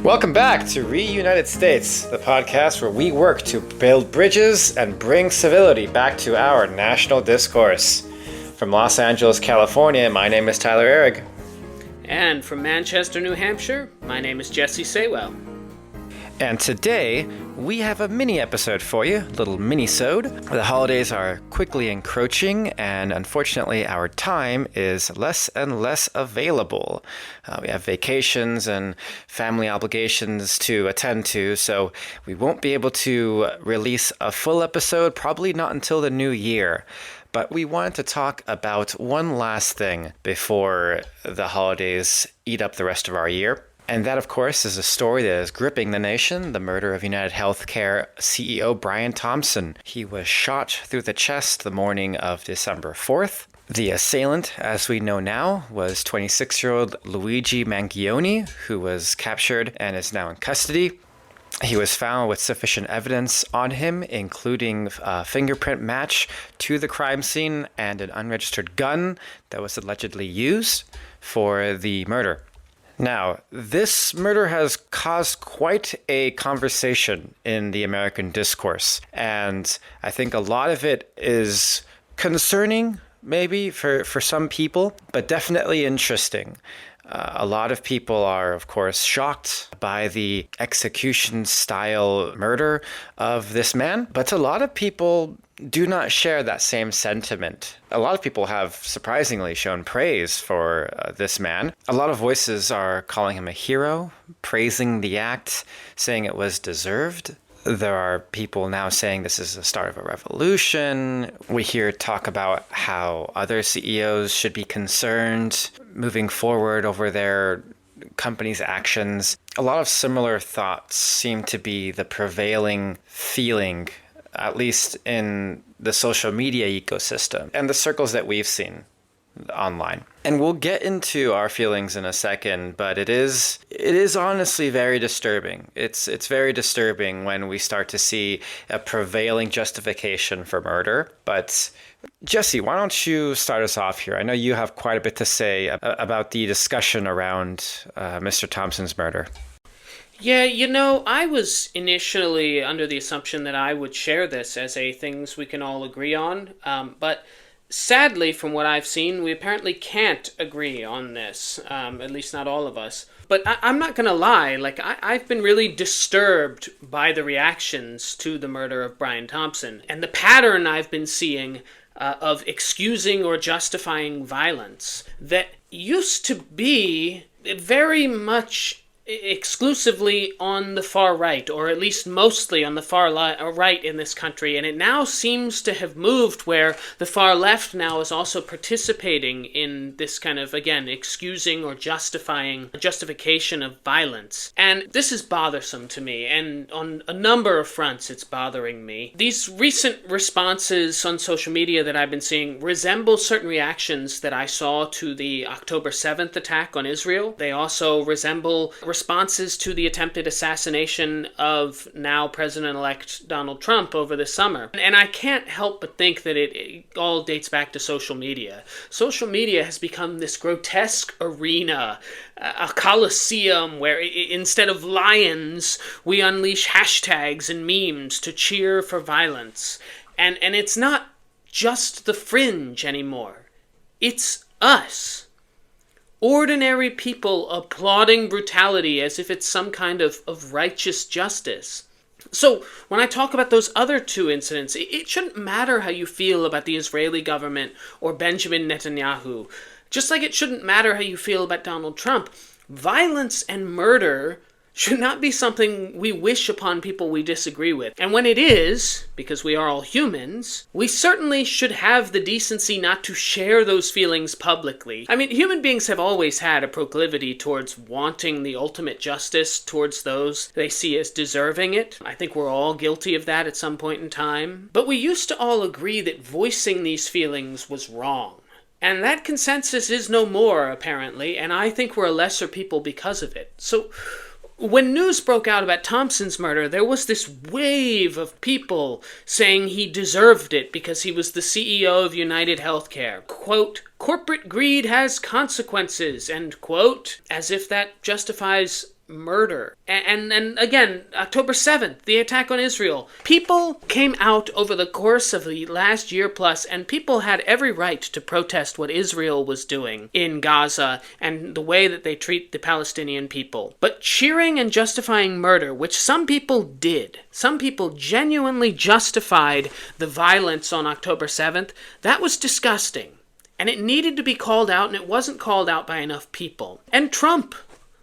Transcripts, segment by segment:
Welcome back to Reunited States, the podcast where we work to build bridges and bring civility back to our national discourse. From Los Angeles, California, my name is Tyler Ehrig. And from Manchester, New Hampshire, my name is Jesse Saywell. And today, we have a mini episode for you, a little mini-sode. The holidays are quickly encroaching, and unfortunately, our time is less and less available. We have vacations and family obligations to attend to, so we won't be able to release a full episode, probably not until the new year. But we wanted to talk about one last thing before the holidays eat up the rest of our year. And that, of course, is a story that is gripping the nation, the murder of United Healthcare CEO Brian Thompson. He was shot through the chest the morning of December 4th. The assailant, as we know now, was 26-year-old Luigi Mangione, who was captured and is now in custody. He was found with sufficient evidence on him, including a fingerprint match to the crime scene and an unregistered gun that was allegedly used for the murder. Now, this murder has caused quite a conversation in the American discourse, and I think a lot of it is concerning, maybe, for some people, but definitely interesting. A lot of people are, of course, shocked by the execution-style murder of this man, but a lot of people do not share that same sentiment. A lot of people have surprisingly shown praise for this man. A lot of voices are calling him a hero, praising the act, saying it was deserved. There are people now saying this is the start of a revolution. We hear talk about how other CEOs should be concerned moving forward over their company's actions. A lot of similar thoughts seem to be the prevailing feeling, at least in the social media ecosystem and the circles that we've seen online. And we'll get into our feelings in a second, but it is honestly very disturbing. It's very disturbing when we start to see a prevailing justification for murder. But Jesse, why don't you start us off here? I know you have quite a bit to say about the discussion around Mr. Thompson's murder. Yeah, I was initially under the assumption that I would share this as a things we can all agree on, but sadly, from what I've seen, we apparently can't agree on this, at least not all of us. But I'm not going to lie, I've been really disturbed by the reactions to the murder of Brian Thompson, and the pattern I've been seeing of excusing or justifying violence that used to be very much exclusively on the far right, or at least mostly on the far right in this country, and it now seems to have moved where the far left now is also participating in this kind of, again, excusing or justification of violence. And this is bothersome to me, and on a number of fronts it's bothering me. These recent responses on social media that I've been seeing resemble certain reactions that I saw to the October 7th attack on Israel. They also resemble responses to the attempted assassination of now President-elect Donald Trump over the summer. And I can't help but think that it all dates back to social media. Social media has become this grotesque arena, a coliseum where instead of lions, we unleash hashtags and memes to cheer for violence. And it's not just the fringe anymore. It's us. Ordinary people applauding brutality as if it's some kind of righteous justice. So, when I talk about those other two incidents, it shouldn't matter how you feel about the Israeli government or Benjamin Netanyahu. Just like it shouldn't matter how you feel about Donald Trump. Violence and murder should not be something we wish upon people we disagree with. And when it is, because we are all humans, we certainly should have the decency not to share those feelings publicly. I mean, human beings have always had a proclivity towards wanting the ultimate justice towards those they see as deserving it. I think we're all guilty of that at some point in time. But we used to all agree that voicing these feelings was wrong. And that consensus is no more, apparently, and I think we're a lesser people because of it. So, when news broke out about Thompson's murder, there was this wave of people saying he deserved it because he was the CEO of United Healthcare. Quote, corporate greed has consequences, end quote, as if that justifies murder. And again, October 7th, the attack on Israel. People came out over the course of the last year plus, and people had every right to protest what Israel was doing in Gaza and the way that they treat the Palestinian people. But cheering and justifying murder, which some people did, some people genuinely justified the violence on October 7th, that was disgusting. And it needed to be called out, and it wasn't called out by enough people. And Trump,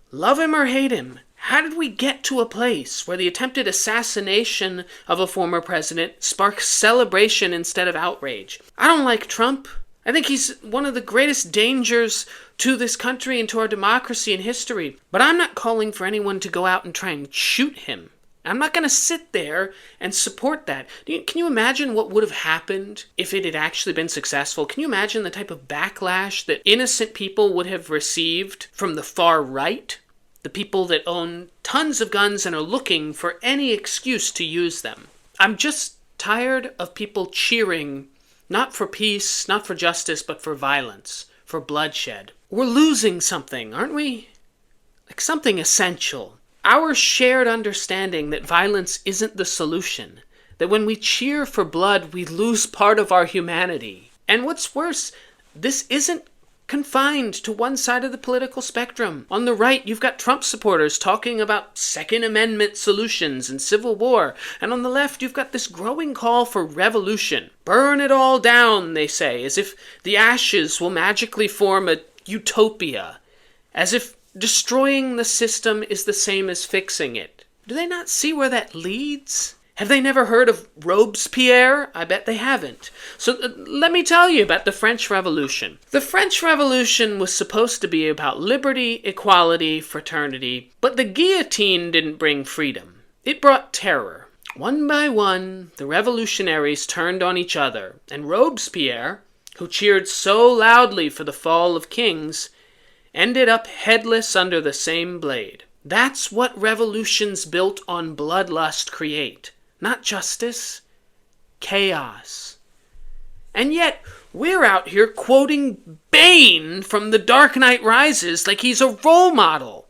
love him or hate him, how did we get to a place where the attempted assassination of a former president sparks celebration instead of outrage? I don't like Trump. I think he's one of the greatest dangers to this country and to our democracy in history. But I'm not calling for anyone to go out and try and shoot him. I'm not going to sit there and support that. Can you imagine what would have happened if it had actually been successful? Can you imagine the type of backlash that innocent people would have received from the far right? The people that own tons of guns and are looking for any excuse to use them. I'm just tired of people cheering, not for peace, not for justice, but for violence, for bloodshed. We're losing something, aren't we? Like something essential. Our shared understanding that violence isn't the solution, that when we cheer for blood, we lose part of our humanity. And what's worse, this isn't confined to one side of the political spectrum. On the right, you've got Trump supporters talking about Second Amendment solutions and civil war. And on the left, you've got this growing call for revolution. Burn it all down, they say, as if the ashes will magically form a utopia. As if destroying the system is the same as fixing it. Do they not see where that leads? Have they never heard of Robespierre? I bet they haven't. So let me tell you about the French Revolution. The French Revolution was supposed to be about liberty, equality, fraternity, but the guillotine didn't bring freedom. It brought terror. One by one, the revolutionaries turned on each other, and Robespierre, who cheered so loudly for the fall of kings, ended up headless under the same blade. That's what revolutions built on bloodlust create. Not justice, chaos. And yet, we're out here quoting Bane from The Dark Knight Rises like he's a role model.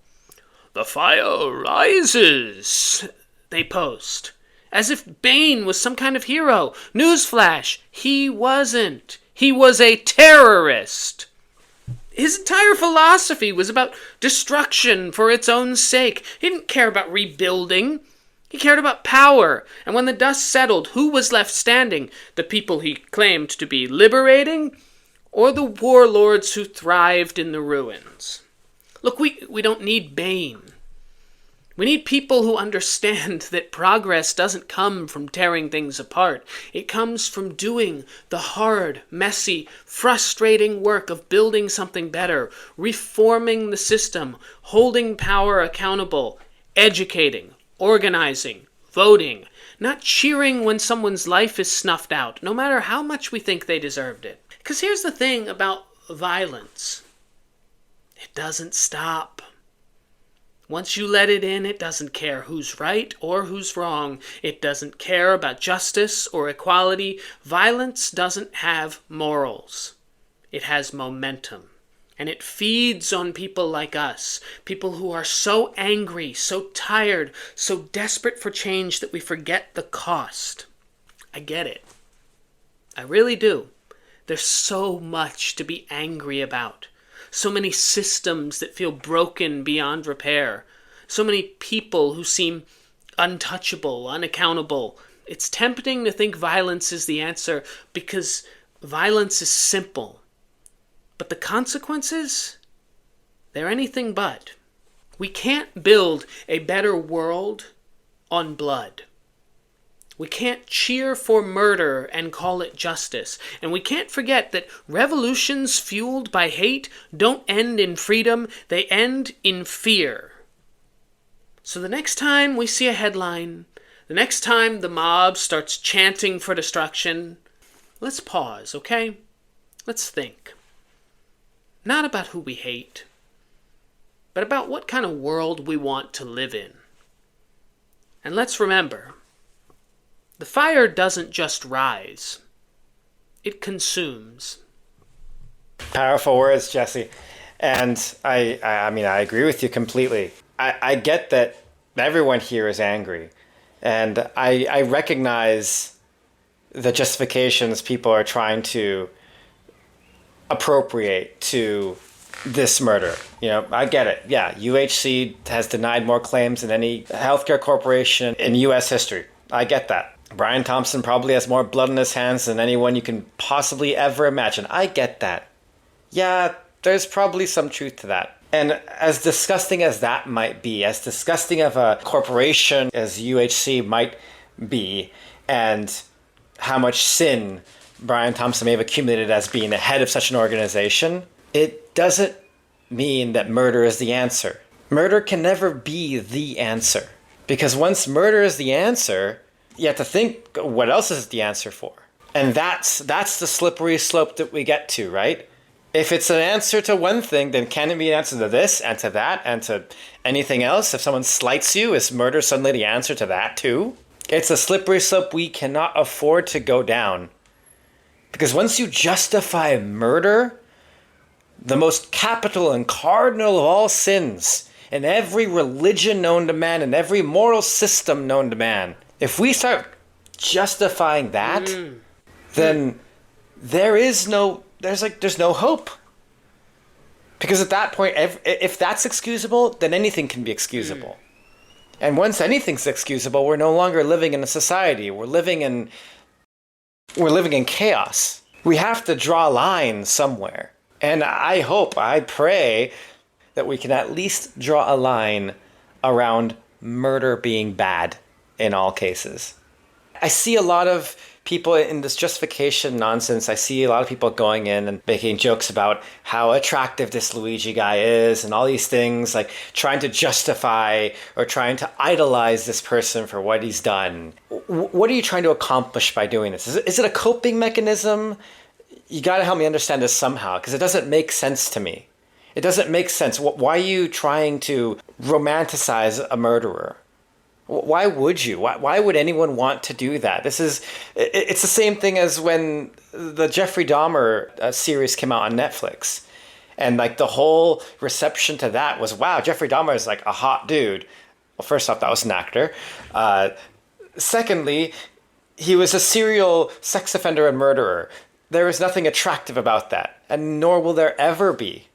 The fire rises, they post. As if Bane was some kind of hero. Newsflash, he wasn't. He was a terrorist. His entire philosophy was about destruction for its own sake. He didn't care about rebuilding. He cared about power. And when the dust settled, who was left standing? The people he claimed to be liberating? Or the warlords who thrived in the ruins? Look, we don't need Bane. We need people who understand that progress doesn't come from tearing things apart. It comes from doing the hard, messy, frustrating work of building something better, reforming the system, holding power accountable, educating, organizing, voting, not cheering when someone's life is snuffed out, no matter how much we think they deserved it. Because here's the thing about violence. It doesn't stop. Once you let it in, it doesn't care who's right or who's wrong. It doesn't care about justice or equality. Violence doesn't have morals. It has momentum. And it feeds on people like us, people who are so angry, so tired, so desperate for change that we forget the cost. I get it. I really do. There's so much to be angry about. So many systems that feel broken beyond repair. So many people who seem untouchable, unaccountable. It's tempting to think violence is the answer because violence is simple. But the consequences? They're anything but. We can't build a better world on blood. We can't cheer for murder and call it justice. And we can't forget that revolutions fueled by hate don't end in freedom, they end in fear. So the next time we see a headline, the next time the mob starts chanting for destruction, let's pause, okay? Let's think. Not about who we hate, but about what kind of world we want to live in. And let's remember, the fire doesn't just rise, it consumes. Powerful words, Jesse. And I mean, I agree with you completely. I get that everyone here is angry. And I recognize the justifications people are trying to appropriate to this murder. I get it. Yeah, UHC has denied more claims than any healthcare corporation in U.S. history. I get that. Brian Thompson probably has more blood on his hands than anyone you can possibly ever imagine. I get that. Yeah, there's probably some truth to that. And as disgusting as that might be, as disgusting of a corporation as UHC might be, and how much sin Brian Thompson may have accumulated as being the head of such an organization, it doesn't mean that murder is the answer. Murder can never be the answer. Because once murder is the answer, you have to think, what else is it the answer for? And that's the slippery slope that we get to, right? If it's an answer to one thing, then can it be an answer to this and to that and to anything else? If someone slights you, is murder suddenly the answer to that too? It's a slippery slope we cannot afford to go down. Because once you justify murder, the most capital and cardinal of all sins, in every religion known to man, in every moral system known to man, if we start justifying that, then there's no hope. Because at that point, if that's excusable, then anything can be excusable. And once anything's excusable, we're no longer living in a society. We're living in chaos. We have to draw a line somewhere. And I pray that we can at least draw a line around murder being bad in all cases. I see a lot of people in this justification nonsense. I see a lot of people going in and making jokes about how attractive this Luigi guy is and all these things, like trying to justify or trying to idolize this person for what he's done. What are you trying to accomplish by doing this? Is it a coping mechanism? You got to help me understand this somehow, because it doesn't make sense to me. It doesn't make sense. Why are you trying to romanticize a murderer? Why would you? Why would anyone want to do that? It's the same thing as when the Jeffrey Dahmer series came out on Netflix. And like the whole reception to that was, wow, Jeffrey Dahmer is like a hot dude. Well, first off, that was an actor. Secondly, he was a serial sex offender and murderer. There is nothing attractive about that, and nor will there ever be.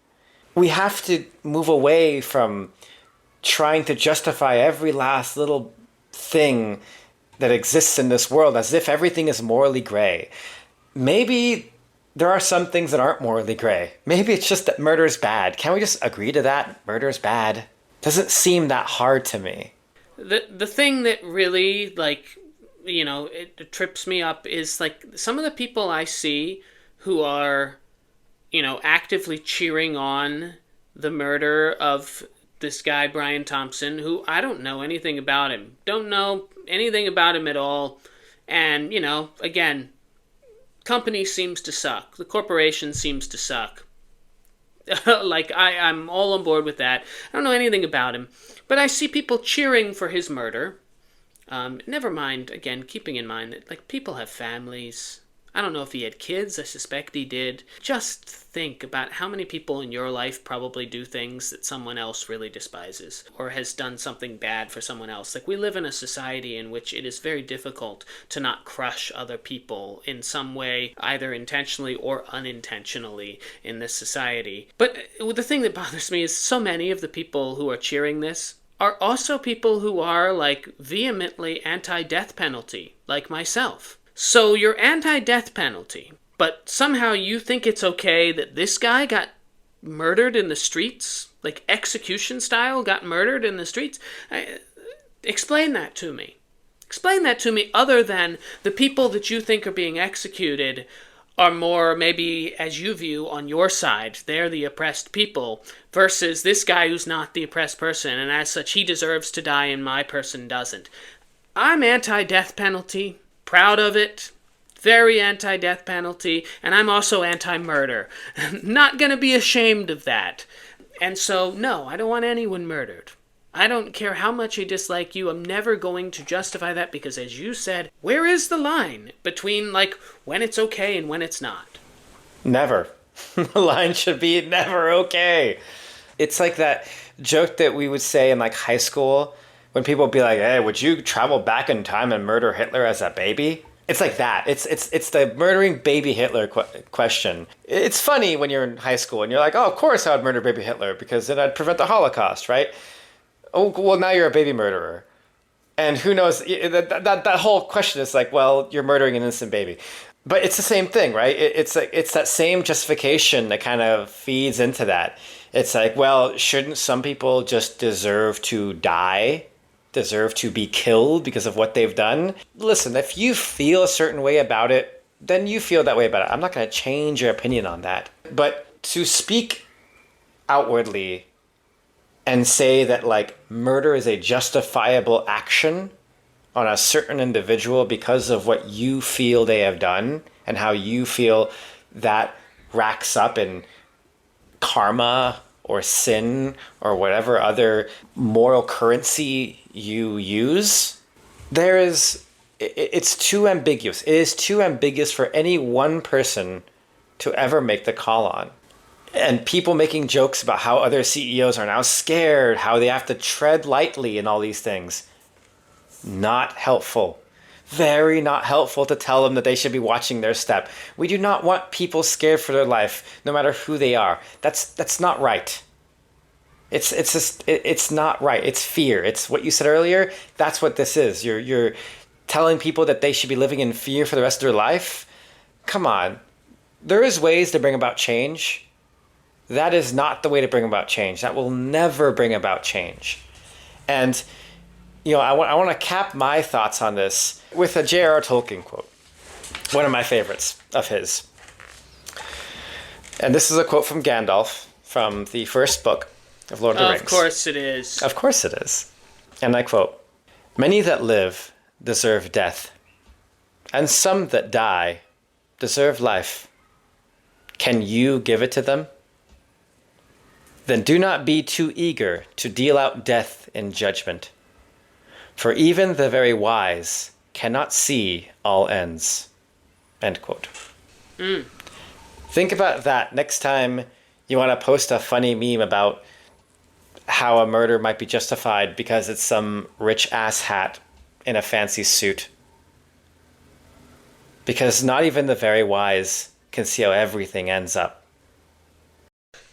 We have to move away from trying to justify every last little thing that exists in this world as if everything is morally gray. Maybe there are some things that aren't morally gray. Maybe it's just that murder is bad. Can't we just agree to that? Murder is bad. Doesn't seem that hard to me. The thing that really, it trips me up is, some of the people I see who are, actively cheering on the murder of this guy, Brian Thompson, who I don't know anything about him. Don't know anything about him at all. And, again, company seems to suck. The corporation seems to suck. I'm all on board with that. I don't know anything about him. But I see people cheering for his murder. Never mind, again, keeping in mind that, people have families. I don't know if he had kids. I suspect he did. Just think about how many people in your life probably do things that someone else really despises or has done something bad for someone else. We live in a society in which it is very difficult to not crush other people in some way, either intentionally or unintentionally in this society. But the thing that bothers me is so many of the people who are cheering this are also people who are, vehemently anti-death penalty, like myself. So you're anti-death penalty, but somehow you think it's okay that this guy got murdered in the streets? Execution style got murdered in the streets? Explain that to me. Explain that to me, other than the people that you think are being executed are more, maybe, as you view, on your side. They're the oppressed people, versus this guy who's not the oppressed person, and as such he deserves to die and my person doesn't. I'm anti-death penalty. Proud of it, very anti-death penalty, and I'm also anti-murder. Not going to be ashamed of that. And so, no, I don't want anyone murdered. I don't care how much I dislike you, I'm never going to justify that, because as you said, where is the line between, when it's okay and when it's not? Never. The line should be never okay. It's like that joke that we would say in like high school when people would be like, "Hey, would you travel back in time and murder Hitler as a baby?" It's like that. It's the murdering baby Hitler question. It's funny when you're in high school and you're like, "Oh, of course I would murder baby Hitler because then I'd prevent the Holocaust, right?" Oh, well, now you're a baby murderer. And who knows, that whole question is like, well, you're murdering an innocent baby. But it's the same thing, right? It's that same justification that kind of feeds into that. It's like, well, shouldn't some people just deserve to die, deserve to be killed because of what they've done? Listen, if you feel a certain way about it, then you feel that way about it. I'm not going to change your opinion on that. But to speak outwardly and say that like murder is a justifiable action on a certain individual because of what you feel they have done and how you feel that racks up in karma or sin or whatever other moral currency you use, it's too ambiguous. It is too ambiguous for any one person to ever make the call on. And people making jokes about how other CEOs are now scared, how they have to tread lightly and all these things. Not helpful. Very not helpful to tell them that they should be watching their step. We do not want people scared for their life, no matter who they are. That's not right. It's not right. It's fear. It's what you said earlier. That's what this is. You're telling people that they should be living in fear for the rest of their life. Come on. There is ways to bring about change. That is not the way to bring about change. That will never bring about change. And I want to cap my thoughts on this with a J.R.R. Tolkien quote, one of my favorites of his. And this is a quote from Gandalf from the first book of Lord of the Rings. Of course it is. Of course it is. And I quote, "Many that live deserve death, and some that die deserve life. Can you give it to them? Then do not be too eager to deal out death in judgment. For even the very wise cannot see all ends." End quote. Think about that next time you want to post a funny meme about how a murder might be justified because it's some rich ass hat in a fancy suit. Because not even the very wise can see how everything ends up.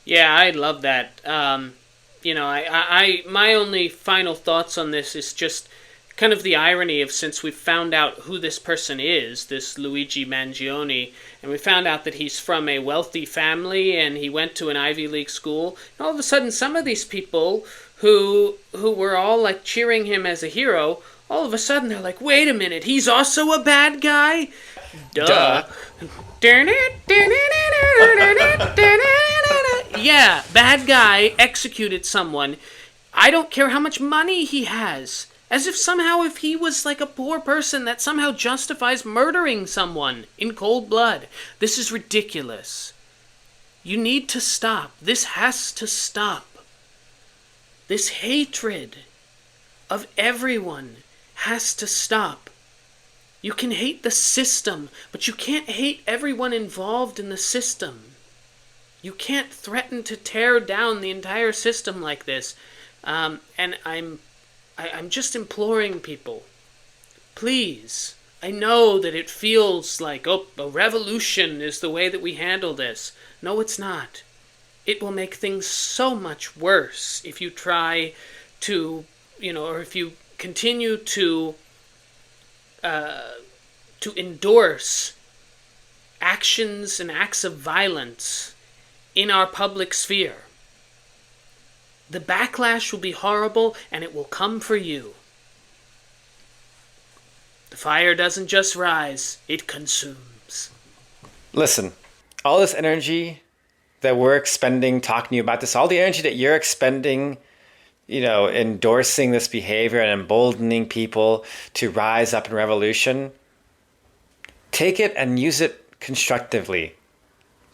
Yeah, I love that. My only final thoughts on this is just kind of the irony of, since we've found out who this person is, this Luigi Mangione, and we found out that he's from a wealthy family and he went to an Ivy League school, and all of a sudden some of these people who were all like cheering him as a hero, all of a sudden they're like, wait a minute, he's also a bad guy? Duh. Yeah, bad guy executed someone. I don't care how much money he has. As if somehow if he was like a poor person, that somehow justifies murdering someone in cold blood. This is ridiculous. You need to stop. This has to stop. This hatred of everyone has to stop. You can hate the system, but you can't hate everyone involved in the system. You can't threaten to tear down the entire system like this. And I'm just imploring people, please. I know that it feels like, a revolution is the way that we handle this. No, it's not. It will make things so much worse if you try to, or if you continue to endorse actions and acts of violence in our public sphere. The backlash will be horrible, and it will come for you. The fire doesn't just rise, it consumes. Listen, all this energy that we're expending talking to you about this, all the energy that you're expending, endorsing this behavior and emboldening people to rise up in revolution, take it and use it constructively.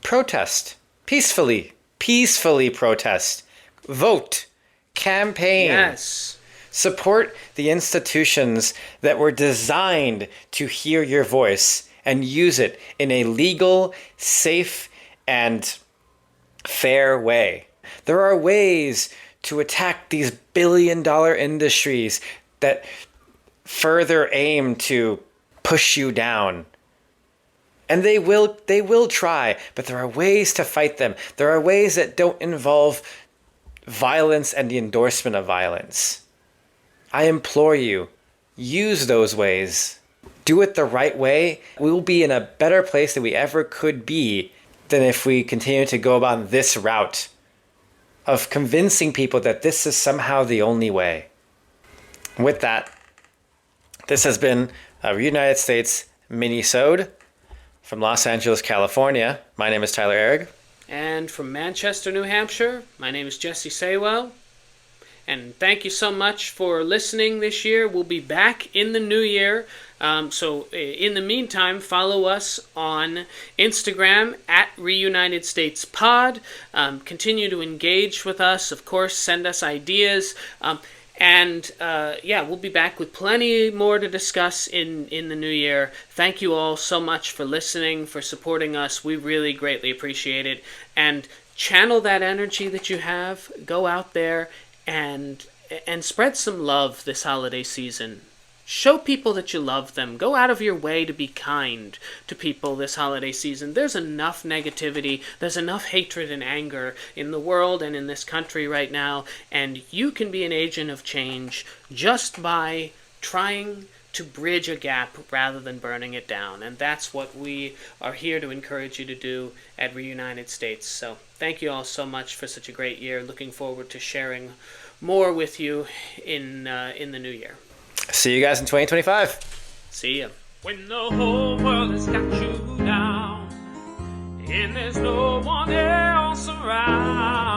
Protest. Peacefully protest. Vote. Campaign. Yes. Support the institutions that were designed to hear your voice and use it in a legal, safe, and fair way. There are ways to attack these billion-dollar industries that further aim to push you down. And they will try, but there are ways to fight them. There are ways that don't involve violence and the endorsement of violence. I implore you, use those ways. Do it the right way. We will be in a better place than we ever could be than if we continue to go about this route of convincing people that this is somehow the only way. With that, this has been a United States mini-sode from Los Angeles, California. My name is Tyler Ehrig. And from Manchester, New Hampshire, my name is Jesse Saywell. And thank you so much for listening this year. We'll be back in the new year. So in the meantime, follow us on Instagram at Reunited States Pod. Continue to engage with us. Of course, send us ideas. We'll be back with plenty more to discuss in the new year. Thank you all so much for listening, for supporting us. We really greatly appreciate it. And channel that energy that you have. Go out there and spread some love this holiday season. Show people that you love them. Go out of your way to be kind to people this holiday season. There's enough negativity, there's enough hatred and anger in the world and in this country right now, and you can be an agent of change just by trying to bridge a gap rather than burning it down. And that's what we are here to encourage you to do at Reunited States. So thank you all so much for such a great year. Looking forward to sharing more with you in the new year. See you guys in 2025. See ya. When the whole world has got you down and there's no one else around,